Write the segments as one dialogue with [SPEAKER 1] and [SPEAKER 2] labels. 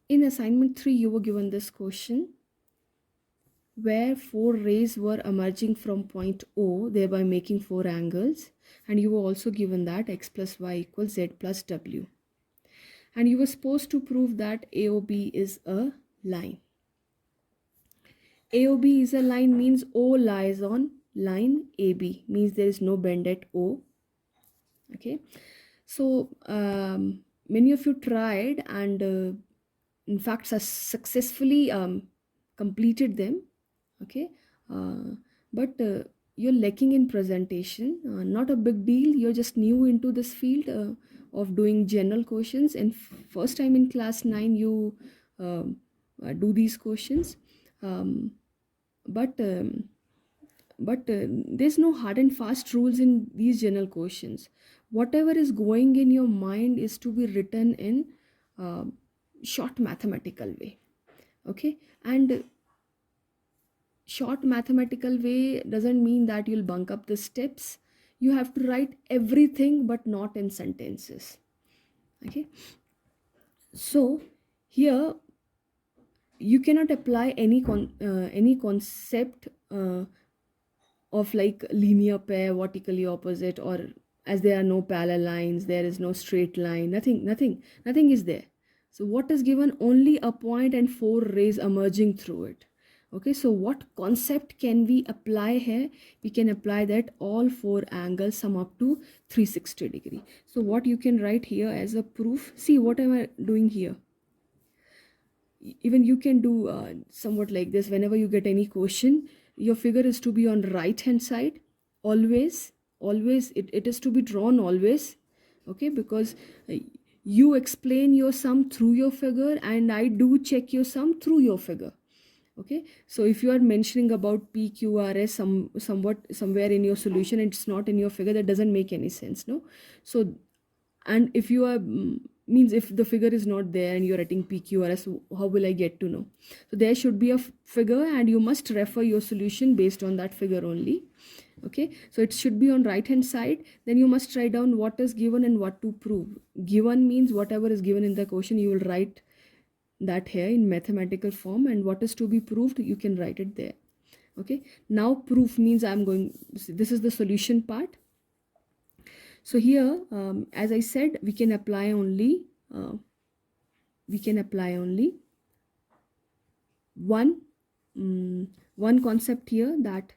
[SPEAKER 1] In assignment 3, you were given this question where four rays were emerging from point O, thereby making four angles. And you were also given that x plus y equals z plus w. And you were supposed to prove that AOB is a line. AOB is a line means O lies on line AB, means there is no bend at O. Okay, so many of you tried and in fact successfully completed them. Okay, but you're lacking in presentation. Not a big deal, you're just new into this field of doing general questions, and first time in class 9 you do these questions. um, but there's no hard and fast rules in these general questions. Whatever is going in your mind is to be written in uh, short mathematical way. Okay, and short mathematical way doesn't mean that you'll bunk up the steps. You have to write everything but not in sentences. Okay, so here you cannot apply any concept of like linear pair, vertically opposite, or as there are no parallel lines, there is no straight line, nothing is there. So what is given? Only a point and four rays emerging through it. Okay, so what concept can we apply here? We can apply that all four angles sum up to 360 degree. So what you can write here as a proof, see what am I doing here? Even you can do somewhat like this. Whenever you get any question, your figure is to be on right hand side always. It is to be drawn always. Okay, because you explain your sum through your figure and I do check your sum through your figure. Okay, so if you are mentioning about PQRS somewhat somewhere in your solution, it's not in your figure, that doesn't make any sense, no? So, and if you are means if the figure is not there and you're writing PQRS, how will I get to know? So there should be a figure and you must refer your solution based on that figure only. Okay, so it should be on right hand side. Then you must write down what is given and what to prove. Given means whatever is given in the question, you will write that here in mathematical form, and what is to be proved, you can write it there. Okay, now proof means this is the solution part. So here as I said, we can apply only one concept here, that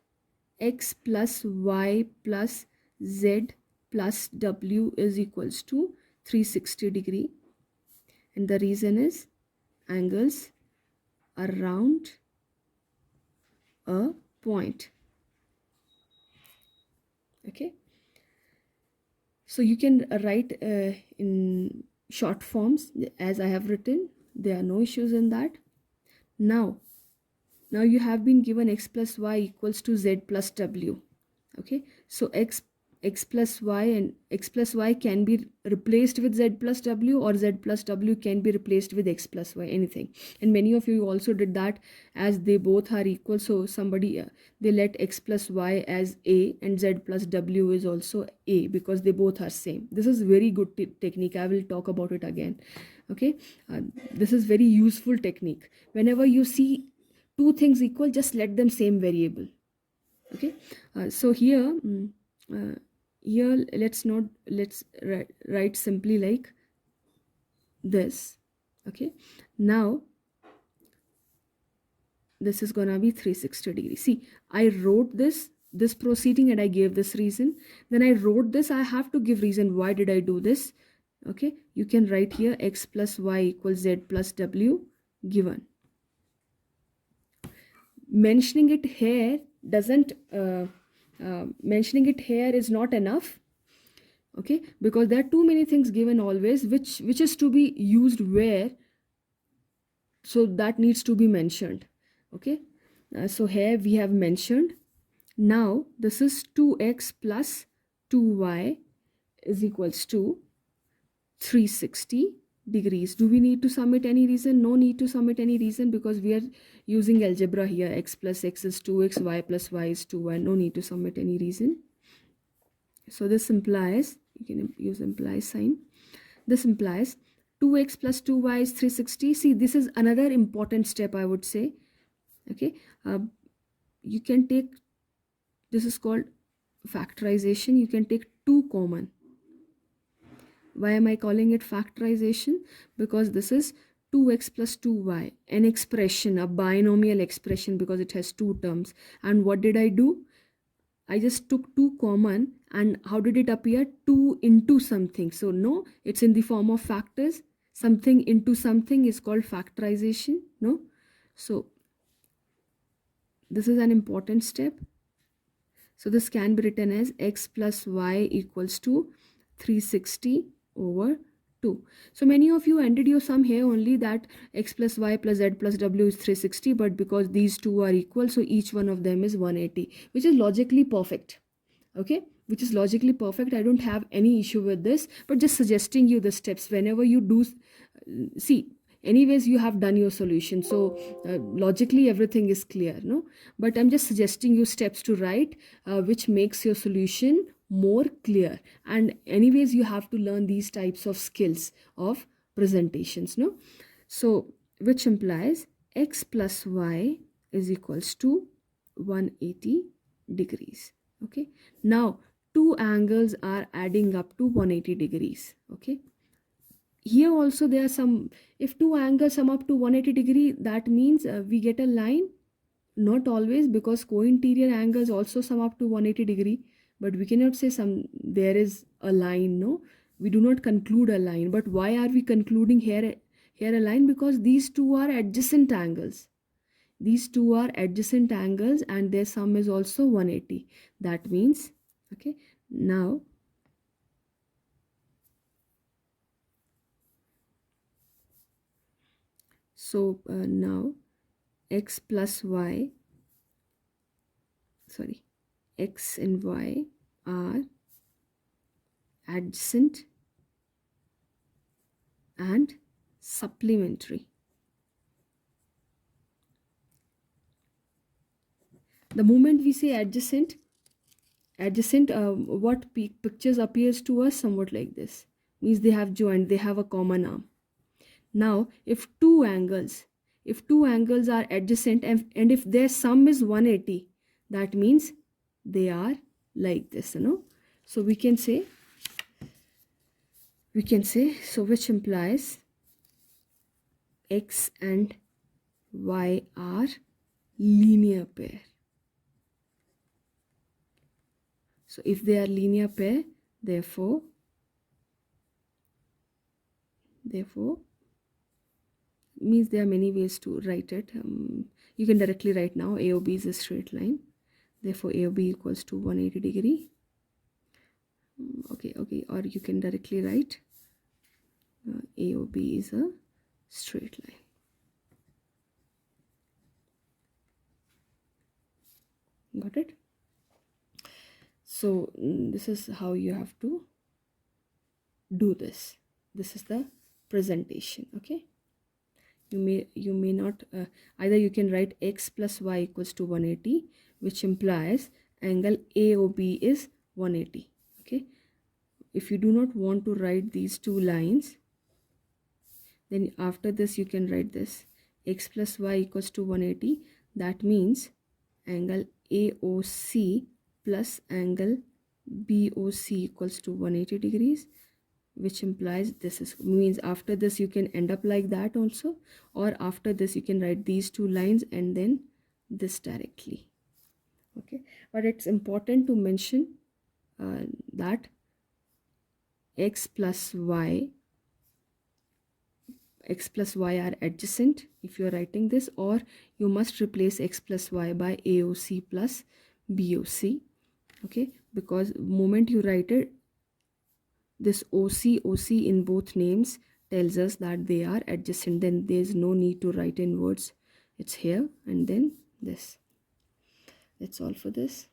[SPEAKER 1] x plus y plus z plus w is equals to 360 degree, and the reason is angles around a point. Okay, so you can write in short forms as I have written. There are no issues in that. Now you have been given x plus y equals to z plus w. Okay, so x plus y and x plus y can be replaced with z plus w, or z plus w can be replaced with x plus y, anything. And many of you also did that, as they both are equal, so somebody they let x plus y as a and z plus w is also a, because they both are same. This is very good technique. I will talk about it again. Okay, this is very useful technique. Whenever you see two things equal, just let them same variable. Okay, so here let's write simply like this. Okay, now this is gonna be 360 degrees. See, I wrote this proceeding and I gave this reason. Then I wrote this, I have to give reason why did I do this. Okay, you can write here x plus y equals z plus w given. Mentioning it here doesn't mentioning it here is not enough. Okay, because there are too many things given always which is to be used where, so that needs to be mentioned. Okay, so here we have mentioned. Now this is 2x plus 2y is equals to 360 degrees. Do we need to submit any reason? No need to submit any reason, because we are using algebra here. X plus x is 2x, y plus y is 2y. No need to submit any reason. So this implies, you can use imply sign. This implies 2x plus 2y is 360. See, this is another important step, I would say. Okay, you can take, this is called factorization. You can take 2 common. Why am I calling it factorization? Because this is 2x plus 2y, an expression, a binomial expression, because it has 2 terms. And what did I do? I just took 2 common, and how did it appear? 2 into something. So no, it's in the form of factors. Something into something is called factorization. No? So this is an important step. So this can be written as x plus y equals to 360 over 2. So many of you ended your sum here only, that x plus y plus z plus w is 360, but because these two are equal, so each one of them is 180, which is logically perfect. Okay, which is logically perfect. I don't have any issue with this, but just suggesting you the steps whenever you do. See, anyways, you have done your solution, so logically everything is clear, no? But I'm just suggesting you steps to write, which makes your solution more clear. And anyways, you have to learn these types of skills of presentations, no? So which implies x plus y is equals to 180 degrees. Okay, now two angles are adding up to 180 degrees. Okay, here also there are some, if two angles sum up to 180 degree, that means we get a line. Not always, because co-interior angles also sum up to 180 degree, but we cannot say some there is a line. No, we do not conclude a line. But why are we concluding here a line? Because these two are adjacent angles. These two are adjacent angles and their sum is also 180. That means, okay, now now x plus y, sorry, x and y are adjacent and supplementary. The moment we say adjacent, what pictures appears to us somewhat like this, means they have joined, they have a common arm. Now if two angles are adjacent and if their sum is 180, that means they are like this, you know. So we can say, so which implies x and y are linear pair. So if they are linear pair, therefore means there are many ways to write it. You can directly write now AOB is a straight line, therefore AOB equals to 180 degree. Okay, or you can directly write AOB is a straight line. Got it? So this is how you have to do this. This is the presentation. Okay, you may not either you can write x plus y equals to 180, which implies angle AOB is 180. Okay, if you do not want to write these two lines, then after this you can write this x plus y equals to 180. That means angle AOC plus angle BOC equals to 180 degrees, which implies this is, means after this you can end up like that also, or after this you can write these two lines and then this directly. Okay, but it's important to mention that x plus y are adjacent if you are writing this, or you must replace x plus y by AOC plus BOC. Okay, because moment you write it, this OC in both names tells us that they are adjacent, then there's no need to write in words. It's here and then this. That's all for this.